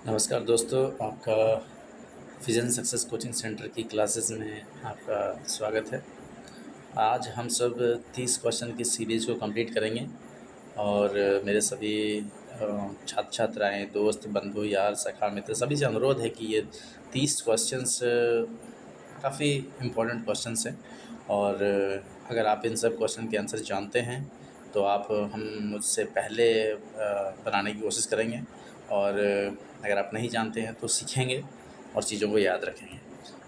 नमस्कार दोस्तों, आपका विजन सक्सेस कोचिंग सेंटर की क्लासेस में आपका स्वागत है। आज हम सब 30 क्वेश्चन की सीरीज़ को कंप्लीट करेंगे और मेरे सभी छात्र छात्राएं, दोस्त, बंधु, यार, सखा, मित्र सभी से अनुरोध है कि ये 30 क्वेश्चंस काफ़ी इम्पोर्टेंट क्वेश्चंस हैं और अगर आप इन सब क्वेश्चन के आंसर जानते हैं तो आप हम मुझसे पहले बनाने की कोशिश करेंगे और अगर आप नहीं जानते हैं तो सीखेंगे और चीज़ों को याद रखेंगे।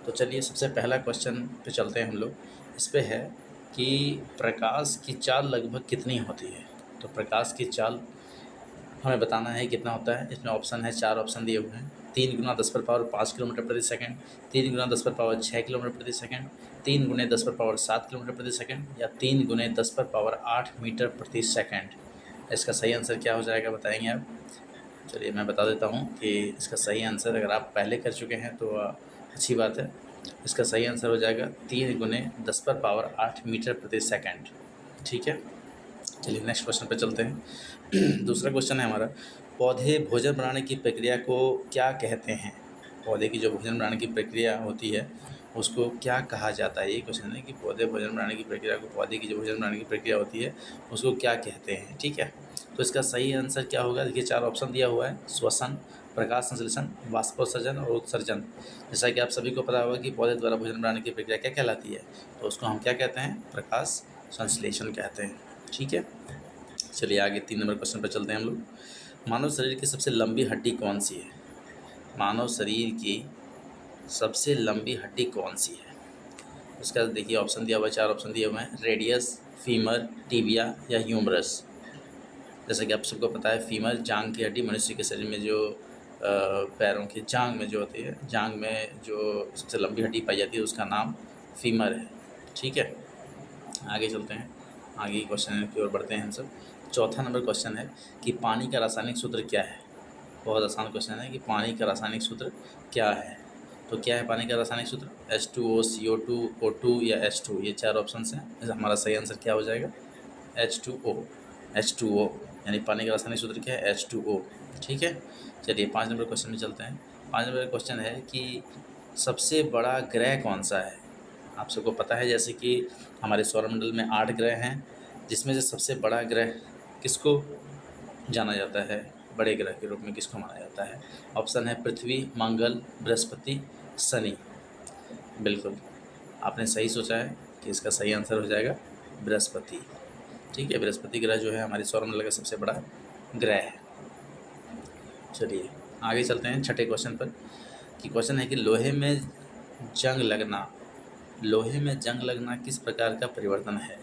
तो चलिए सबसे पहला क्वेश्चन पे चलते हैं हम लोग। इस पे है कि प्रकाश की चाल लगभग कितनी होती है। तो प्रकाश की चाल हमें बताना है कितना होता है। इसमें ऑप्शन है, 4 ऑप्शन दिए हुए हैं। 3 गुना 10 पर पावर 5 किलोमीटर प्रति सेकंड, 3 गुना 10 पर पावर 6 किलोमीटर प्रति सेकंड, 3 गुने 10 पर पावर 7 किलोमीटर प्रति सेकंड या 3 गुने 10 पर पावर 8 मीटर प्रति सेकंड। इसका सही आंसर क्या हो जाएगा, बताएंगे आप। चलिए मैं बता देता हूँ कि इसका सही आंसर, अगर आप पहले कर चुके हैं तो अच्छी बात है। इसका सही आंसर हो जाएगा 3 गुने 10 पर पावर 8 मीटर प्रति सेकंड। ठीक है, चलिए नेक्स्ट क्वेश्चन पे चलते हैं। दूसरा क्वेश्चन है हमारा, पौधे भोजन बनाने की प्रक्रिया को क्या कहते हैं। पौधे की जो भोजन बनाने की प्रक्रिया होती है उसको क्या कहा जाता है। ये क्वेश्चन है कि पौधे भोजन बनाने की प्रक्रिया को, पौधे की जो भोजन बनाने की प्रक्रिया होती है उसको क्या कहते हैं। ठीक है, तो इसका सही आंसर क्या होगा। देखिए 4 ऑप्शन दिया हुआ है, श्वसन, प्रकाश संश्लेषण, वाष्पोत्सर्जन और उत्सर्जन। जैसा कि आप सभी को पता होगा कि पौधे द्वारा भोजन बनाने की प्रक्रिया क्या कहलाती है, तो उसको हम क्या कहते हैं, प्रकाश संश्लेषण कहते हैं। ठीक है, चलिए आगे 3 नंबर क्वेश्चन पर चलते हैं हम लोग। मानव शरीर की सबसे लंबी हड्डी कौन सी है। मानव शरीर की सबसे लंबी हड्डी कौन सी है। इसका देखिए ऑप्शन दिया हुआ है, 4 ऑप्शन दिए हुए हैं, रेडियस, फीमर, टिबिया या ह्यूमरस। जैसा कि आप सबको पता है, फीमर जांग की हड्डी, मनुष्य के शरीर में जो पैरों की जांग में जो होती है, जांग में जो सबसे लंबी हड्डी पाई जाती है उसका नाम फीमर है। ठीक है, आगे चलते हैं, आगे क्वेश्चन की ओर बढ़ते हैं हम सब। चौथा नंबर क्वेश्चन है कि पानी का रासायनिक सूत्र क्या है। बहुत आसान क्वेश्चन है कि पानी का रासायनिक सूत्र क्या है। तो क्या है पानी का रासायनिक सूत्र, H2O, CO2, O2 या H2। ये 4 ऑप्शन हैं। हमारा सही आंसर क्या हो जाएगा, H2O। H2O यानी पानी का रासायनिक सूत्र क्या है, H2O। ठीक है, चलिए 5 नंबर क्वेश्चन में चलते हैं। 5 नंबर क्वेश्चन है कि सबसे बड़ा ग्रह कौन सा है। आप सबको पता है जैसे कि हमारे सौरमंडल में 8 ग्रह हैं, जिसमें से सबसे बड़ा ग्रह किसको जाना जाता है, बड़े ग्रह के रूप में किसको माना जाता है। ऑप्शन है पृथ्वी, मंगल, बृहस्पति, शनि। बिल्कुल आपने सही सोचा है कि इसका सही आंसर हो जाएगा बृहस्पति। ठीक है, बृहस्पति ग्रह जो है हमारे सौरमंडल का सबसे बड़ा ग्रह है। चलिए आगे चलते हैं छठे क्वेश्चन पर, कि क्वेश्चन है कि लोहे में जंग लगना, लोहे में जंग लगना किस प्रकार का परिवर्तन है।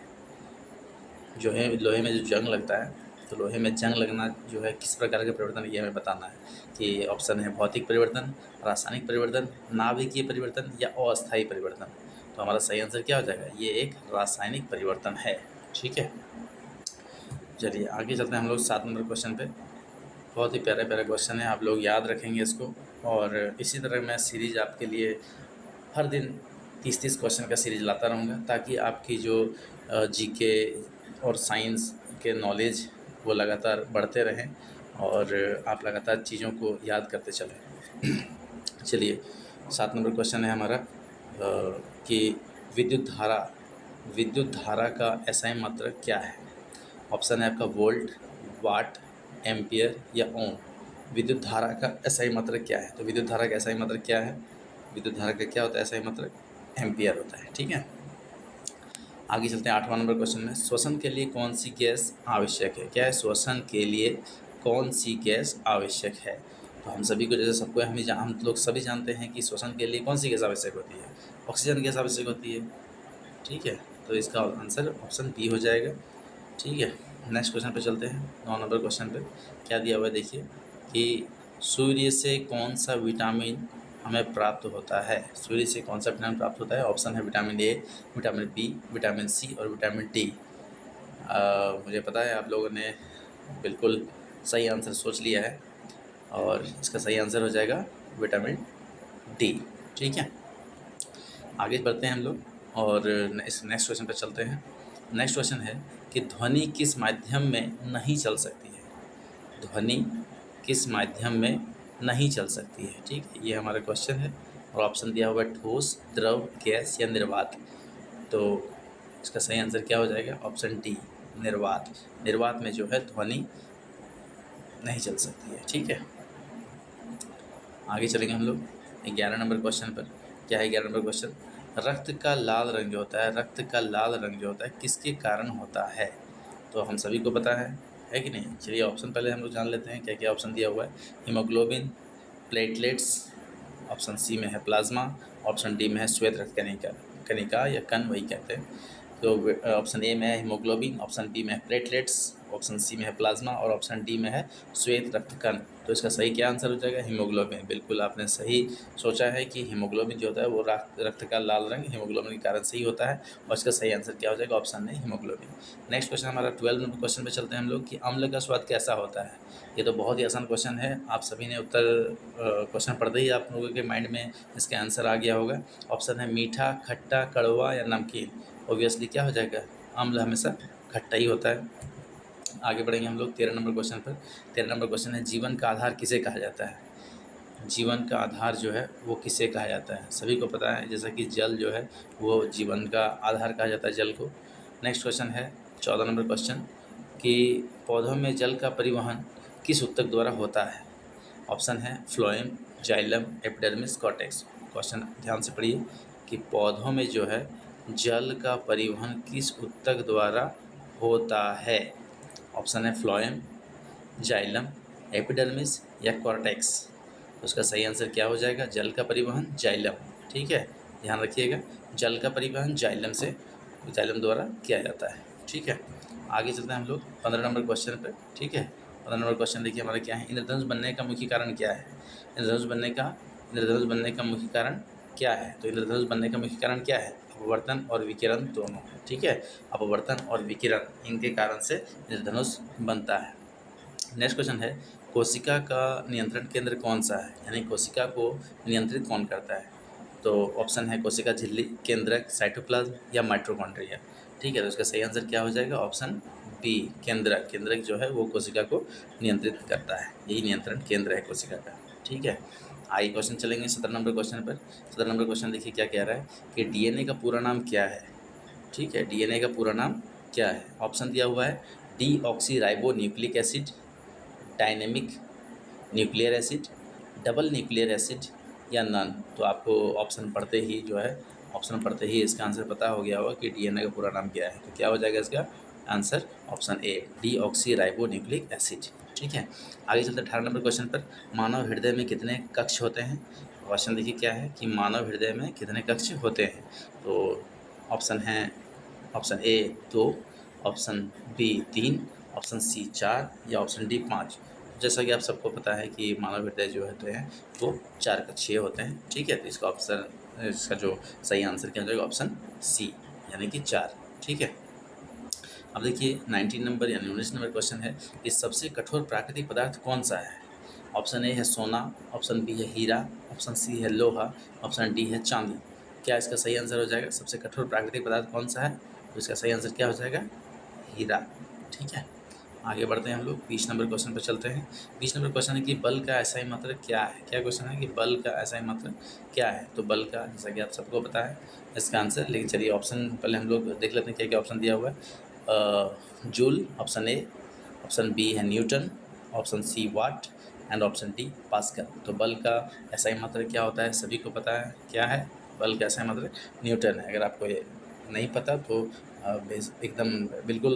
जो है लोहे में जो जंग लगता है, तो लोहे में जंग लगना जो है किस प्रकार का परिवर्तन, ये हमें बताना है। कि ऑप्शन है भौतिक परिवर्तन, रासायनिक परिवर्तन, नाभिकीय परिवर्तन या अस्थायी परिवर्तन। तो हमारा सही आंसर क्या हो जाएगा, ये एक रासायनिक परिवर्तन है। ठीक है, चलिए आगे चलते हैं हम लोग 7 नंबर क्वेश्चन पे। बहुत ही प्यारा प्यारा क्वेश्चन है, आप लोग याद रखेंगे इसको। और इसी तरह मैं सीरीज़ आपके लिए हर दिन 30-30 क्वेश्चन का सीरीज लाता रहूँगा, ताकि आपकी जो जीके और साइंस के नॉलेज वो लगातार बढ़ते रहें और आप लगातार चीज़ों को याद करते चलें। चलिए 7 नंबर क्वेश्चन है हमारा, कि विद्युत धारा का एसआई मात्रक क्या है। ऑप्शन है आपका वोल्ट, वाट, एम्पियर या ओम। विद्युत धारा का एसआई मात्रक क्या है। तो विद्युत धारा का एसआई मात्रक क्या है, विद्युत धारा का क्या होता है एसआई मात्रक, एम्पियर होता है। ठीक है, आगे चलते हैं 8वां नंबर क्वेश्चन में। श्वसन के लिए कौन सी गैस आवश्यक है। क्या है, श्वसन के लिए कौन सी गैस आवश्यक है। तो हम सभी को, जैसे सबको हम लोग सभी जानते हैं कि श्वसन के लिए कौन सी गैस आवश्यक होती है, ऑक्सीजन गैस आवश्यक होती है। ठीक है, तो इसका आंसर ऑप्शन बी हो जाएगा। ठीक है, नेक्स्ट क्वेश्चन पे चलते हैं। 9 नंबर क्वेश्चन पे क्या दिया हुआ है देखिए, कि सूर्य से कौन सा विटामिन हमें प्राप्त होता है। सूर्य से कौन सा विटामिन प्राप्त होता है। ऑप्शन है vitamin A, vitamin B, vitamin C और विटामिन डी। मुझे पता है आप लोगों ने बिल्कुल सही आंसर सोच लिया है और इसका सही आंसर हो जाएगा विटामिन डी। ठीक है, आगे बढ़ते हैं हम लोग और इस नेक्स्ट क्वेश्चन पर चलते हैं। नेक्स्ट क्वेश्चन है कि ध्वनि किस माध्यम में नहीं चल सकती है। ध्वनि किस माध्यम में नहीं चल सकती है। ठीक है, ये हमारा क्वेश्चन है और ऑप्शन दिया हुआ है ठोस, द्रव, गैस या निर्वात। तो इसका सही आंसर क्या हो जाएगा? ऑप्शन डी, निर्वात। निर्वात में जो है ध्वनि नहीं चल सकती है। ठीक है, आगे चलेंगे हम लोग 11 नंबर क्वेश्चन पर। क्या है 11 नंबर क्वेश्चन? रक्त का लाल रंग जो होता है, रक्त का लाल रंग जो होता है किसके कारण होता है? तो हम सभी को पता है कि नहीं? चलिए ऑप्शन पहले हम लोग जान लेते हैं क्या क्या ऑप्शन दिया हुआ है। हीमोग्लोबिन, प्लेटलेट्स, ऑप्शन सी में है प्लाज्मा, ऑप्शन डी में है श्वेत रक्त कणिका, कणिका या कण वही कहते हैं। तो ऑप्शन ए में है हीमोग्लोबिन, ऑप्शन बी में है प्लेटलेट्स, ऑप्शन सी में है प्लाज्मा और ऑप्शन डी में है श्वेत रक्त कण। तो इसका सही क्या आंसर हो जाएगा? हीमोग्लोबिन। बिल्कुल आपने सही सोचा है कि हीमोग्लोबिन जो होता है वो रक्त का लाल रंग हीमोग्लोबिन के कारण सही होता है और इसका सही आंसर क्या हो जाएगा? ऑप्शन नहीं, हीमोग्लोबिन। नेक्स्ट क्वेश्चन हमारा 12 नंबर क्वेश्चन पे चलते हैं हम लोग कि अम्ल का स्वाद कैसा होता है? ये तो बहुत ही आसान क्वेश्चन है, आप सभी ने उत्तर क्वेश्चन पढ़ते ही आप लोगों के माइंड में इसका आंसर आ गया होगा। ऑप्शन है मीठा, खट्टा, कड़वा या नमकीन। ऑब्वियसली क्या हो जाएगा? अम्ल हमेशा खट्टा ही होता है। आगे बढ़ेंगे हम लोग 13 नंबर क्वेश्चन पर। 13 नंबर क्वेश्चन है जीवन का आधार किसे कहा जाता है? जीवन का आधार जो है वो किसे कहा जाता है? सभी को पता है जैसा कि जल जो है वो जीवन का आधार कहा जाता है जल को। नेक्स्ट क्वेश्चन है 14 नंबर क्वेश्चन कि पौधों में जल का परिवहन किस ऊतक द्वारा होता है? ऑप्शन है phloem, xylem, epidermis, cortex. Question ध्यान से पढ़िए कि पौधों में जो है जल का परिवहन किस ऊतक द्वारा होता है? ऑप्शन है फ्लोएम, जाइलम, एपिडर्मिस या कॉर्टेक्स। उसका सही आंसर क्या हो जाएगा? जल का परिवहन जाइलम। ठीक है, ध्यान रखिएगा, जल का परिवहन जाइलम से, जाइलम द्वारा किया जाता है। ठीक है, आगे चलते हैं हम लोग 15 नंबर क्वेश्चन पर। ठीक है, 15 नंबर क्वेश्चन देखिए हमारा क्या है? इंद्रधनुष बनने का मुख्य कारण क्या है? इंद्रधनुष बनने का मुख्य कारण क्या है? तो इंद्रधनुष बनने का मुख्य कारण क्या है? अपवर्तन और विकिरण दोनों। ठीक है, अपवर्तन और विकिरण इनके कारण से इंद्रधनुष बनता है। नेक्स्ट क्वेश्चन है कोशिका का नियंत्रण केंद्र कौन सा है? यानी कोशिका को नियंत्रित कौन करता है? तो ऑप्शन है कोशिका झिल्ली, केंद्रक, साइटोप्लाज्म या माइटोकॉन्ड्रिया। ठीक है, तो इसका सही आंसर क्या हो जाएगा? ऑप्शन बी, केंद्रक। केंद्रक जो है वो कोशिका को नियंत्रित करता है, यही नियंत्रण केंद्र है कोशिका का। ठीक है, आगे क्वेश्चन चलेंगे 17 नंबर क्वेश्चन पर। 17 नंबर क्वेश्चन देखिए क्या कह रहा है कि डीएनए का पूरा नाम क्या है? ठीक है, डीएनए का पूरा नाम क्या है? ऑप्शन दिया हुआ है deoxy ribo nucleic acid, dynamic nuclear acid, double nuclear acid या नन। तो आपको ऑप्शन पढ़ते ही जो है, ऑप्शन पढ़ते ही इसका आंसर पता हो गया होगा कि डीएनए का पूरा नाम क्या है। तो क्या हो जाएगा इसका answer? Option A, deoxy ribo nucleic acid. ठीक है, आगे चलते 18 नंबर क्वेश्चन पर। मानव हृदय में कितने कक्ष होते हैं? क्वेश्चन देखिए क्या है कि मानव हृदय में कितने कक्ष होते हैं? तो ऑप्शन है option A 2, option B 3, option C 4 या ऑप्शन डी 5। जैसा कि आप सबको पता है कि मानव हृदय जो होते हैं वो 4 कक्षीय होते हैं। ठीक है, तो इसका जो सही आंसर क्या हो जाएगा? ऑप्शन सी, यानी कि 4। ठीक है, अब देखिए 19 नंबर यानी 19 नंबर क्वेश्चन है कि सबसे कठोर प्राकृतिक पदार्थ कौन सा है? ऑप्शन ए है सोना, ऑप्शन बी है हीरा, ऑप्शन सी है लोहा, ऑप्शन डी है चांदी। क्या इसका सही आंसर हो जाएगा? सबसे कठोर प्राकृतिक पदार्थ कौन सा है? तो इसका सही आंसर क्या हो जाएगा? हीरा। ठीक है, आगे बढ़ते हैं हम लोग 20 नंबर क्वेश्चन पर चलते हैं। 20 नंबर क्वेश्चन है कि बल का एसआई मात्रक क्या है? क्या क्वेश्चन है कि बल का एसआई मात्रक क्या है? तो बल का, जैसा कि आप सबको पता है इसका आंसर, लेकिन चलिए ऑप्शन पहले हम लोग देख लेते हैं क्या क्या ऑप्शन दिया हुआ है। Joule, option A, option B है Newton, option C watt and option D Pascal. तो बल का एसआई मात्रक क्या होता है? सभी को पता है क्या है? बल का एसआई मात्रक न्यूटन है। अगर आपको ये नहीं पता तो एकदम बिल्कुल